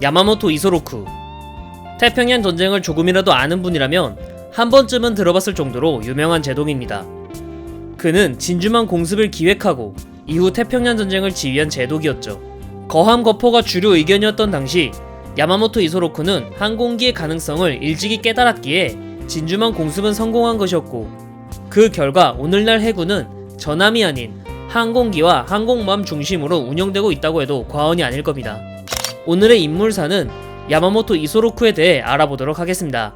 야마모토 이소로쿠. 태평양 전쟁을 조금이라도 아는 분이라면 한 번쯤은 들어봤을 정도로 유명한 제독입니다. 그는 진주만 공습을 기획하고 이후 태평양 전쟁을 지휘한 제독이었죠. 거함 거포가 주류 의견이었던 당시 야마모토 이소로쿠는 항공기의 가능성을 일찍이 깨달았기에 진주만 공습은 성공한 것이었고, 그 결과 오늘날 해군은 전함이 아닌 항공기와 항공모함 중심으로 운영되고 있다고 해도 과언이 아닐 겁니다. 오늘의 인물사는 야마모토 이소로쿠에 대해 알아보도록 하겠습니다.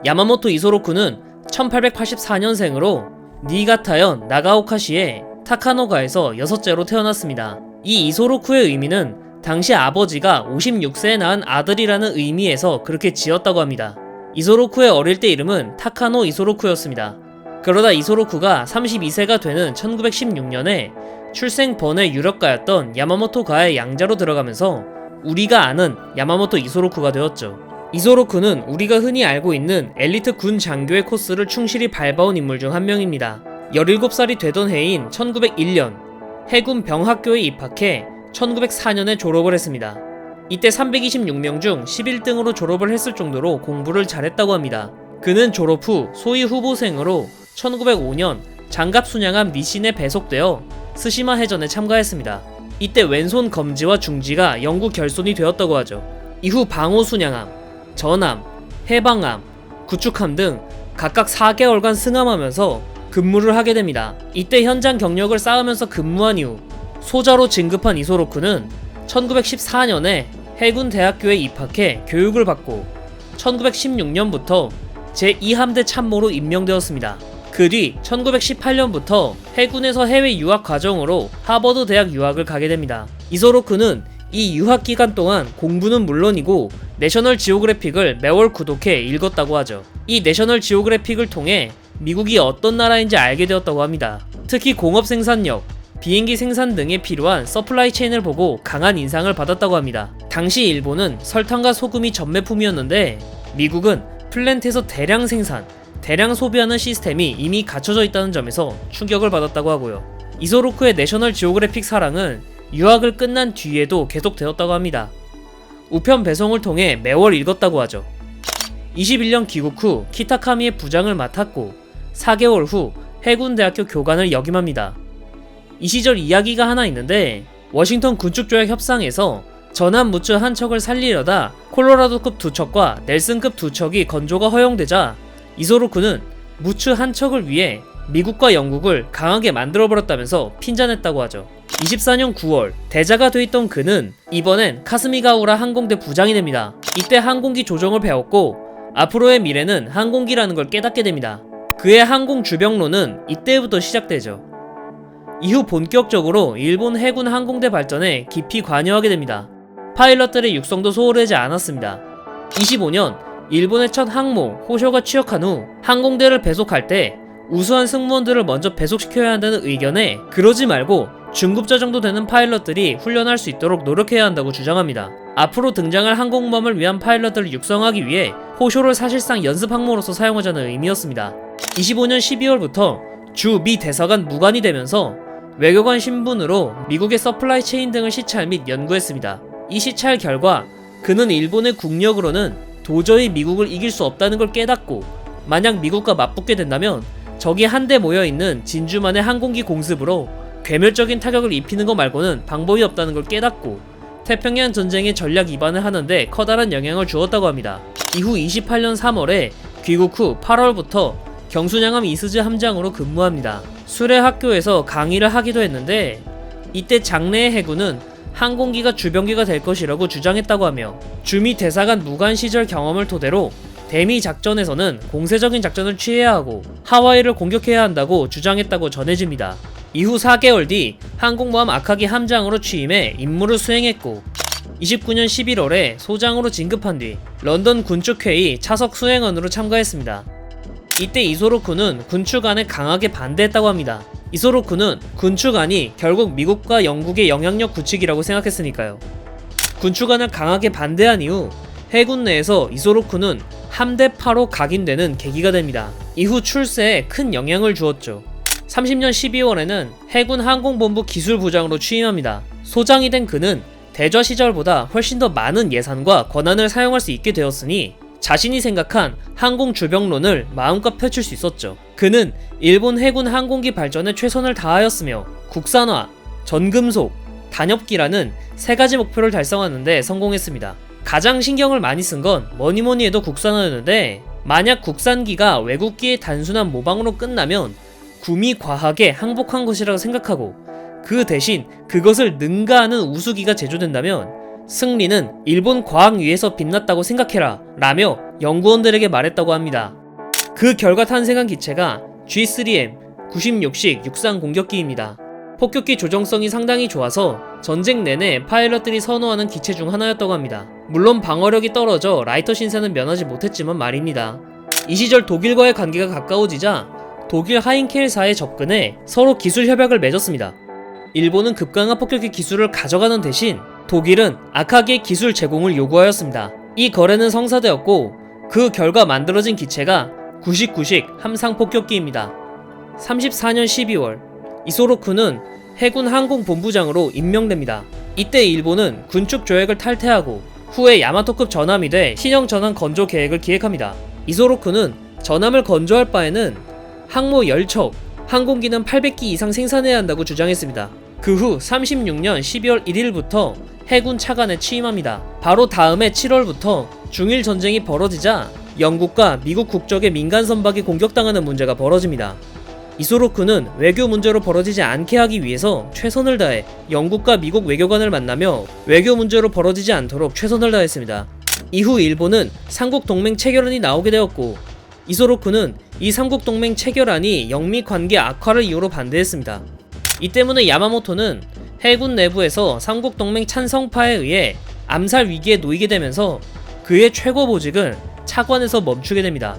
야마모토 이소로쿠는 1884년생으로 니가타현 나가오카시의 타카노가에서 6째로 태어났습니다. 이 이소로쿠의 의미는 당시 아버지가 56세에 낳은 아들이라는 의미에서 그렇게 지었다고 합니다. 이소로쿠의 어릴 때 이름은 타카노 이소로쿠였습니다. 그러다 이소로쿠가 32세가 되는 1916년에 출생 번외 유력가였던 야마모토가의 양자로 들어가면서 우리가 아는 야마모토 이소로쿠가 되었죠. 이소로쿠는 우리가 흔히 알고 있는 엘리트 군 장교의 코스를 충실히 밟아온 인물 중 한 명입니다. 17살이 되던 해인 1901년 해군 병학교에 입학해 1904년에 졸업을 했습니다. 이때 326명 중 11등으로 졸업을 했을 정도로 공부를 잘했다고 합니다. 그는 졸업 후 소위 후보생으로 1905년 장갑 순양함 니신에 배속되어 스시마 해전에 참가했습니다. 이때 왼손 검지와 중지가 영구 결손이 되었다고 하죠. 이후 방호 순양함, 전함, 해방함, 구축함 등 각각 4개월간 승함하면서 근무를 하게 됩니다. 이때 현장 경력을 쌓으면서 근무한 이후 소자로 진급한 이소로쿠는 1914년에 해군 대학교에 입학해 교육을 받고 1916년부터 제2함대 참모로 임명되었습니다. 그 뒤 1918년부터 해군에서 해외 유학 과정으로 하버드 대학 유학을 가게 됩니다. 이소로쿠는 이 유학 기간 동안 공부는 물론이고 내셔널 지오그래픽을 매월 구독해 읽었다고 하죠. 이 내셔널 지오그래픽을 통해 미국이 어떤 나라인지 알게 되었다고 합니다. 특히 공업 생산력, 비행기 생산 등에 필요한 서플라이 체인을 보고 강한 인상을 받았다고 합니다. 당시 일본은 설탕과 소금이 전매품이었는데 미국은 플랜트에서 대량 생산, 대량 소비하는 시스템이 이미 갖춰져 있다는 점에서 충격을 받았다고 하고요. 이소로쿠의 내셔널 지오그래픽 사랑은 유학을 끝난 뒤에도 계속되었다고 합니다. 우편 배송을 통해 매월 읽었다고 하죠. 21년 귀국 후 키타카미의 부장을 맡았고 4개월 후 해군대학교 교관을 역임합니다. 이 시절 이야기가 하나 있는데 워싱턴 군축조약 협상에서 전함 무츠 한 척을 살리려다 콜로라도급 2척과 넬슨급 2척이 건조가 허용되자 이소로쿠는 무츠 한 척을 위해 미국과 영국을 강하게 만들어버렸다면서 핀잔했다고 하죠. 24년 9월 대자가 돼 있던 그는 이번엔 카스미가우라 항공대 부장이 됩니다. 이때 항공기 조종을 배웠고 앞으로의 미래는 항공기라는 걸 깨닫게 됩니다. 그의 항공 주병로는 이때부터 시작되죠. 이후 본격적으로 일본 해군 항공대 발전에 깊이 관여하게 됩니다. 파일럿들의 육성도 소홀하지 않았습니다. 25년 일본의 첫 항모 호쇼가 취역한 후 항공대를 배속할 때 우수한 승무원들을 먼저 배속시켜야 한다는 의견에 그러지 말고 중급자 정도 되는 파일럿들이 훈련할 수 있도록 노력해야 한다고 주장합니다. 앞으로 등장할 항공모함을 위한 파일럿들을 육성하기 위해 호쇼를 사실상 연습 항모로서 사용하자는 의미였습니다. 25년 12월부터 주 미 대사관 무관이 되면서 외교관 신분으로 미국의 서플라이 체인 등을 시찰 및 연구했습니다. 이 시찰 결과 그는 일본의 국력으로는 도저히 미국을 이길 수 없다는 걸 깨닫고 만약 미국과 맞붙게 된다면 적이 한데 모여있는 진주만의 항공기 공습으로 괴멸적인 타격을 입히는 것 말고는 방법이 없다는 걸 깨닫고 태평양 전쟁의 전략 이반을 하는데 커다란 영향을 주었다고 합니다. 이후 28년 3월에 귀국 후 8월부터 경순양함 이스즈 함장으로 근무합니다. 수레 학교에서 강의를 하기도 했는데 이때 장래의 해군은 항공기가 주병기가 될 것이라고 주장했다고 하며 주미 대사관 무관 시절 경험을 토대로 대미 작전에서는 공세적인 작전을 취해야 하고 하와이를 공격해야 한다고 주장했다고 전해집니다. 이후 4개월 뒤 항공모함 아카기 함장으로 취임해 임무를 수행했고 29년 11월에 소장으로 진급한 뒤 런던 군축회의 차석 수행원으로 참가했습니다. 이때 이소로쿠는 군축안에 강하게 반대했다고 합니다. 이소로쿠는 군축안이 결국 미국과 영국의 영향력 구축이라고 생각했으니까요. 군축안을 강하게 반대한 이후 해군 내에서 이소로쿠는 함대파로 각인되는 계기가 됩니다. 이후 출세에 큰 영향을 주었죠. 30년 12월에는 해군 항공본부 기술부장으로 취임합니다. 소장이 된 그는 대좌 시절보다 훨씬 더 많은 예산과 권한을 사용할 수 있게 되었으니 자신이 생각한 항공 주병론을 마음껏 펼칠 수 있었죠. 그는 일본 해군 항공기 발전에 최선을 다하였으며 국산화, 전금속, 단엽기라는 세 가지 목표를 달성하는 데 성공했습니다. 가장 신경을 많이 쓴 건 뭐니뭐니 해도 국산화였는데, 만약 국산기가 외국기의 단순한 모방으로 끝나면 구미 과하게 항복한 것이라고 생각하고, 그 대신 그것을 능가하는 우수기가 제조된다면 승리는 일본 과학 위에서 빛났다고 생각해라 라며 연구원들에게 말했다고 합니다. 그 결과 탄생한 기체가 G3M 96식 육상 공격기입니다. 폭격기 조정성이 상당히 좋아서 전쟁 내내 파일럿들이 선호하는 기체 중 하나였다고 합니다. 물론 방어력이 떨어져 라이터 신세는 면하지 못했지만 말입니다. 이 시절 독일과의 관계가 가까워지자 독일 하인켈사에 접근해 서로 기술 협약을 맺었습니다. 일본은 급강한 폭격기 기술을 가져가는 대신 독일은 아카기의 기술 제공을 요구하였습니다. 이 거래는 성사되었고 그 결과 만들어진 기체가 99식 함상 폭격기입니다. 34년 12월 이소로쿠는 해군 항공본부장으로 임명됩니다. 이때 일본은 군축 조약을 탈퇴하고 후에 야마토급 전함이 돼 신형 전함 건조 계획을 기획합니다. 이소로쿠는 전함을 건조할 바에는 항모 10척, 항공기는 800기 이상 생산해야 한다고 주장했습니다. 그 후 36년 12월 1일부터 해군 차관에 취임합니다. 바로 다음해 7월부터 중일 전쟁이 벌어지자 영국과 미국 국적의 민간 선박이 공격당하는 문제가 벌어집니다. 이소로쿠는 외교 문제로 벌어지지 않게 하기 위해서 최선을 다해 영국과 미국 외교관을 만나며 외교 문제로 벌어지지 않도록 최선을 다했습니다. 이후 일본은 삼국동맹 체결안이 나오게 되었고 이소로쿠는 이 삼국동맹 체결안이 영미 관계 악화를 이유로 반대했습니다. 이 때문에 야마모토는 해군 내부에서 삼국동맹 찬성파에 의해 암살 위기에 놓이게 되면서 그의 최고 보직을 차관에서 멈추게 됩니다.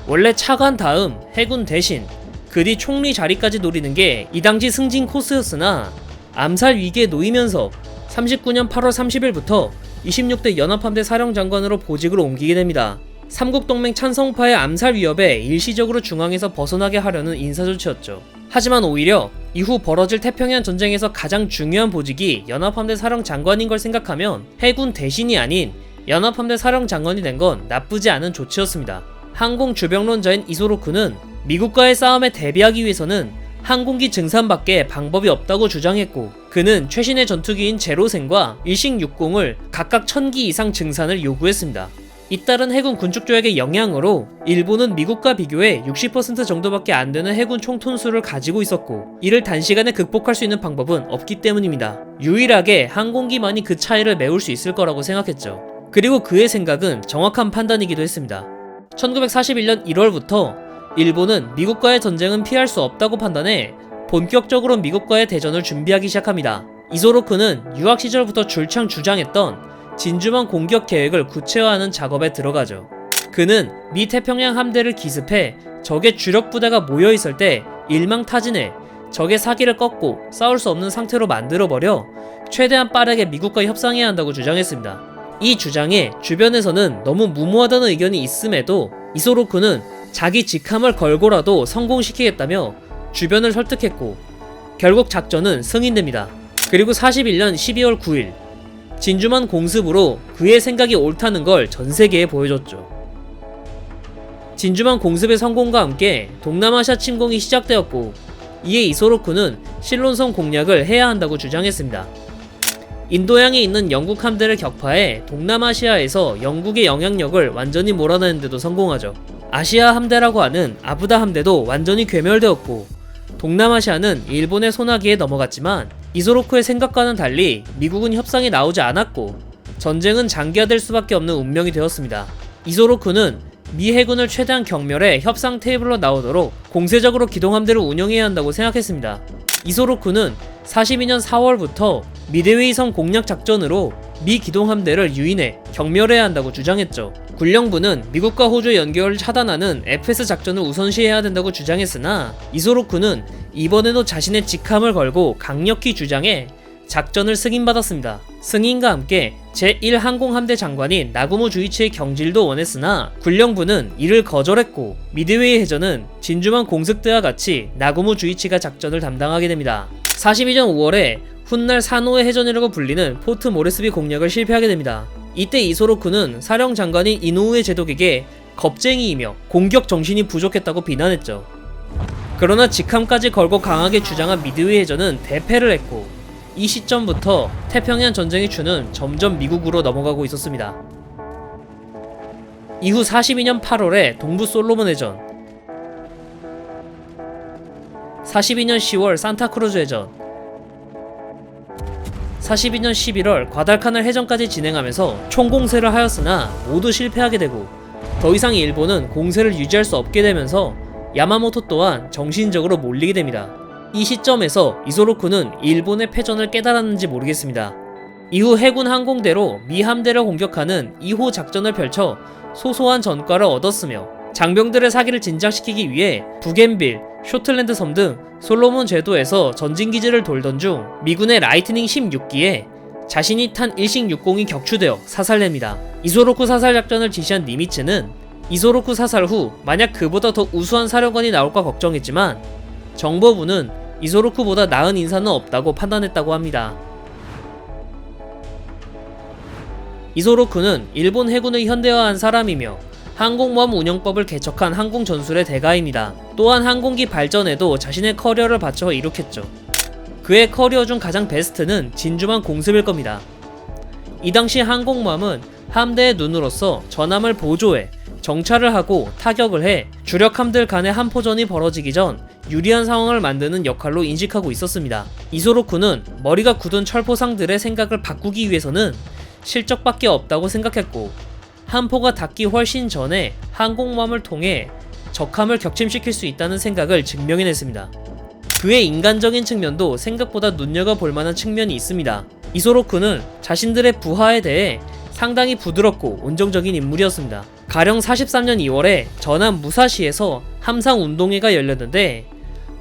원래 차관 다음 해군 대신 그 뒤 총리 자리까지 노리는 게 이 당시 승진 코스였으나 암살 위기에 놓이면서 39년 8월 30일부터 26대 연합함대 사령장관으로 보직을 옮기게 됩니다. 삼국동맹 찬성파의 암살 위협에 일시적으로 중앙에서 벗어나게 하려는 인사조치였죠. 하지만 오히려 이후 벌어질 태평양 전쟁에서 가장 중요한 보직이 연합함대 사령장관인 걸 생각하면 해군 대신이 아닌 연합함대 사령장관이 된 건 나쁘지 않은 조치였습니다. 항공 주병론자인 이소로쿠는 미국과의 싸움에 대비하기 위해서는 항공기 증산밖에 방법이 없다고 주장했고, 그는 최신의 전투기인 제로센과 일식-60을 각각 1000기 이상 증산을 요구했습니다. 잇따른 해군 군축조약의 영향으로 일본은 미국과 비교해 60% 정도밖에 안 되는 해군 총톤수를 가지고 있었고, 이를 단시간에 극복할 수 있는 방법은 없기 때문입니다. 유일하게 항공기만이 그 차이를 메울 수 있을 거라고 생각했죠. 그리고 그의 생각은 정확한 판단이기도 했습니다. 1941년 1월부터 일본은 미국과의 전쟁은 피할 수 없다고 판단해 본격적으로 미국과의 대전을 준비하기 시작합니다. 이소로쿠는 유학 시절부터 줄창 주장했던 진주만 공격 계획을 구체화하는 작업에 들어가죠. 그는 미 태평양 함대를 기습해 적의 주력 부대가 모여있을 때 일망타진해 적의 사기를 꺾고 싸울 수 없는 상태로 만들어버려 최대한 빠르게 미국과 협상해야 한다고 주장했습니다. 이 주장에 주변에서는 너무 무모하다는 의견이 있음에도 이소로쿠는 자기 직함을 걸고라도 성공시키겠다며 주변을 설득했고, 결국 작전은 승인됩니다. 그리고 41년 12월 9일 진주만 공습으로 그의 생각이 옳다는 걸 전세계에 보여줬죠. 진주만 공습의 성공과 함께 동남아시아 침공이 시작되었고, 이에 이소로쿠는 실론성 공략을 해야 한다고 주장했습니다. 인도양에 있는 영국 함대를 격파해 동남아시아에서 영국의 영향력을 완전히 몰아내는 데도 성공하죠. 아시아 함대라고 하는 아부다 함대도 완전히 괴멸되었고, 동남아시아는 일본의 손아귀에 넘어갔지만 이소로쿠의 생각과는 달리 미국은 협상에 나오지 않았고 전쟁은 장기화될 수밖에 없는 운명이 되었습니다. 이소로쿠는 미 해군을 최대한 경멸해 협상 테이블로 나오도록 공세적으로 기동함대를 운영해야 한다고 생각했습니다. 이소로쿠는 42년 4월부터 미드웨이성 공략 작전으로 미 기동함대를 유인해 경멸해야 한다고 주장했죠. 군령부는 미국과 호주의 연결을 차단하는 FS 작전을 우선시해야 된다고 주장했으나 이소로쿠는 이번에도 자신의 직함을 걸고 강력히 주장해 작전을 승인받았습니다. 승인과 함께 제1항공함대 장관인 나구모 주이치의 경질도 원했으나 군령부는 이를 거절했고 미드웨이 해전은 진주만 공습대와 같이 나구모 주이치가 작전을 담당하게 됩니다. 42년 5월에 훗날 산호의 해전이라고 불리는 포트 모레스비 공략을 실패하게 됩니다. 이때 이소로쿠는 사령 장관인 이노우에 제독에게 겁쟁이이며 공격 정신이 부족했다고 비난했죠. 그러나 직함까지 걸고 강하게 주장한 미드웨이 해전은 대패를 했고 이 시점부터 태평양 전쟁의 추는 점점 미국으로 넘어가고 있었습니다. 이후 42년 8월에 동부 솔로몬 해전, 42년 10월 산타크루즈 해전, 42년 11월 과달카날 해전까지 진행하면서 총공세를 하였으나 모두 실패하게 되고 더 이상 일본은 공세를 유지할 수 없게 되면서 야마모토 또한 정신적으로 몰리게 됩니다. 이 시점에서 이소로쿠는 일본의 패전을 깨달았는지 모르겠습니다. 이후 해군 항공대로 미 함대를 공격하는 2호 작전을 펼쳐 소소한 전과를 얻었으며 장병들의 사기를 진작시키기 위해 부겐빌, 쇼틀랜드 섬 등 솔로몬 제도에서 전진기지를 돌던 중 미군의 라이트닝 16기에 자신이 탄 일식-60이 격추되어 사살됩니다. 이소로쿠 사살 작전을 지시한 니미츠는 이소로쿠 사살 후 만약 그보다 더 우수한 사령관이 나올까 걱정했지만 정보부는 이소로쿠보다 나은 인사는 없다고 판단했다고 합니다. 이소로쿠는 일본 해군을 현대화한 사람이며 항공모함 운영법을 개척한 항공전술의 대가입니다. 또한 항공기 발전에도 자신의 커리어를 바쳐 이룩했죠. 그의 커리어 중 가장 베스트는 진주만 공습일 겁니다. 이 당시 항공모함은 함대의 눈으로서 전함을 보조해 정찰을 하고 타격을 해 주력함들 간의 함포전이 벌어지기 전 유리한 상황을 만드는 역할로 인식하고 있었습니다. 이소로쿠는 머리가 굳은 철포상들의 생각을 바꾸기 위해서는 실적밖에 없다고 생각했고 함포가 닿기 훨씬 전에 항공모함을 통해 적함을 격침시킬 수 있다는 생각을 증명해냈습니다. 그의 인간적인 측면도 생각보다 눈여겨볼 만한 측면이 있습니다. 이소로쿠는 자신들의 부하에 대해 상당히 부드럽고 온정적인 인물이었습니다. 가령 43년 2월에 전함 무사시에서 함상 운동회가 열렸는데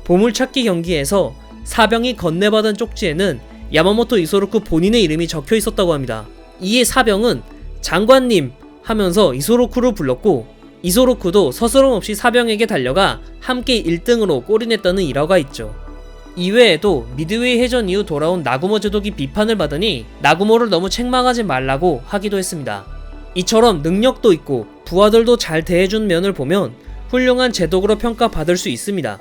보물찾기 경기에서 사병이 건네받은 쪽지에는 야마모토 이소로쿠 본인의 이름이 적혀 있었다고 합니다. 이에 사병은 장관님 하면서 이소로쿠를 불렀고 이소로쿠도 서스럼 없이 사병에게 달려가 함께 1등으로 골인했다는 일화가 있죠. 이외에도 미드웨이 해전 이후 돌아온 나구모 제독이 비판을 받으니 나구모를 너무 책망하지 말라고 하기도 했습니다. 이처럼 능력도 있고 부하들도 잘 대해준 면을 보면 훌륭한 제독으로 평가받을 수 있습니다.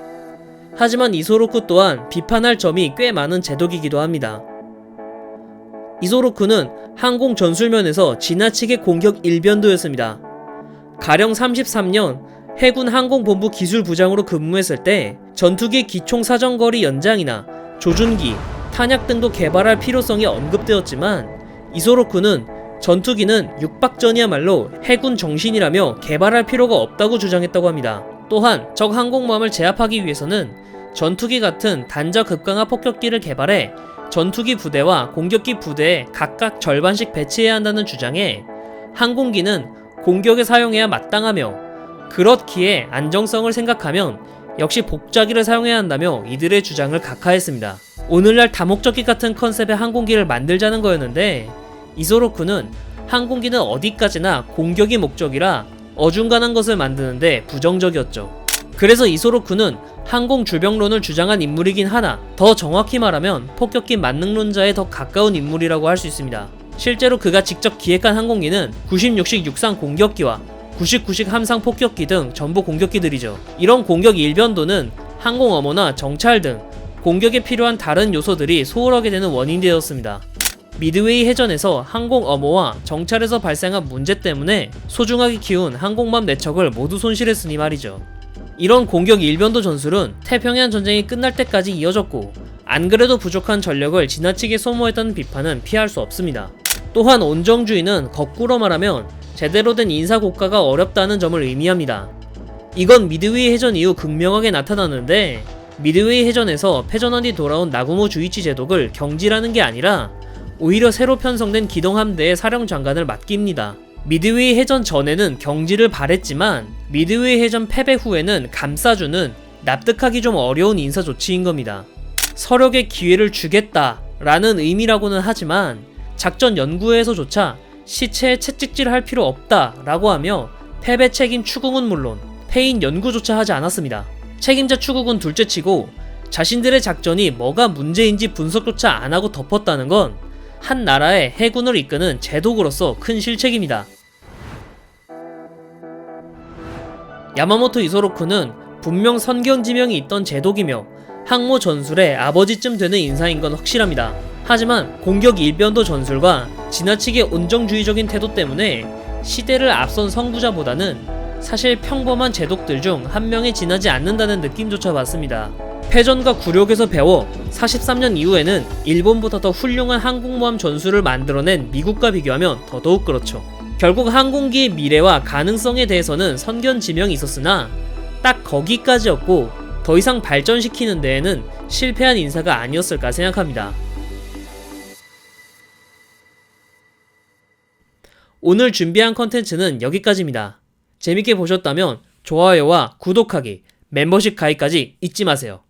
하지만 이소로쿠 또한 비판할 점이 꽤 많은 제독이기도 합니다. 이소로쿠는 항공 전술면에서 지나치게 공격 일변도였습니다. 가령 33년 해군 항공본부 기술부장으로 근무했을 때 전투기 기총 사정거리 연장이나 조준기, 탄약 등도 개발할 필요성이 언급되었지만 이소로쿠는 전투기는 육박전이야말로 해군 정신이라며 개발할 필요가 없다고 주장했다고 합니다. 또한 적 항공모함을 제압하기 위해서는 전투기 같은 단저 급강화 폭격기를 개발해 전투기 부대와 공격기 부대에 각각 절반씩 배치해야 한다는 주장에 항공기는 공격에 사용해야 마땅하며 그렇기에 안정성을 생각하면 역시 복자기를 사용해야 한다며 이들의 주장을 각하했습니다. 오늘날 다목적기 같은 컨셉의 항공기를 만들자는 거였는데 이소로쿠는 항공기는 어디까지나 공격이 목적이라 어중간한 것을 만드는데 부정적이었죠. 그래서 이소로쿠는 항공 주병론을 주장한 인물이긴 하나 더 정확히 말하면 폭격기 만능론자에 더 가까운 인물이라고 할 수 있습니다. 실제로 그가 직접 기획한 항공기는 96식 육상 공격기와 99식 함상 폭격기 등 전부 공격기들이죠. 이런 공격 일변도는 항공 엄호나 정찰 등 공격에 필요한 다른 요소들이 소홀하게 되는 원인이 되었습니다. 미드웨이 해전에서 항공 엄호와 정찰에서 발생한 문제 때문에 소중하게 키운 항공모함 4척을 모두 손실했으니 말이죠. 이런 공격 일변도 전술은 태평양 전쟁이 끝날 때까지 이어졌고 안 그래도 부족한 전력을 지나치게 소모했다는 비판은 피할 수 없습니다. 또한 온정주의는 거꾸로 말하면 제대로 된 인사고과가 어렵다는 점을 의미합니다. 이건 미드웨이 해전 이후 극명하게 나타났는데 미드웨이 해전에서 패전한 뒤 돌아온 나구모 주이치 제독을 경질하는 게 아니라 오히려 새로 편성된 기동함대의 사령장관을 맡깁니다. 미드웨이 해전 전에는 경질을 바랬지만 미드웨이 해전 패배 후에는 감싸주는 납득하기 좀 어려운 인사 조치인 겁니다. 서력의 기회를 주겠다 라는 의미라고는 하지만 작전 연구에서조차 시체에 채찍질 할 필요 없다 라고 하며 패배 책임 추궁은 물론 패인 연구조차 하지 않았습니다. 책임자 추궁은 둘째치고 자신들의 작전이 뭐가 문제인지 분석조차 안 하고 덮었다는 건 한 나라의 해군을 이끄는 제독으로서 큰 실책입니다. 야마모토 이소로쿠는 분명 선견지명이 있던 제독이며 항모 전술의 아버지쯤 되는 인사인 건 확실합니다. 하지만 공격 일변도 전술과 지나치게 온정주의적인 태도 때문에 시대를 앞선 선구자보다는 사실 평범한 제독들 중 한 명에 지나지 않는다는 느낌조차 받습니다. 패전과 굴욕에서 배워 43년 이후에는 일본보다 더 훌륭한 항공모함 전술을 만들어낸 미국과 비교하면 더더욱 그렇죠. 결국 항공기의 미래와 가능성에 대해서는 선견지명이 있었으나 딱 거기까지였고 더 이상 발전시키는 데에는 실패한 인사가 아니었을까 생각합니다. 오늘 준비한 컨텐츠는 여기까지입니다. 재밌게 보셨다면 좋아요와 구독하기, 멤버십 가입까지 잊지 마세요.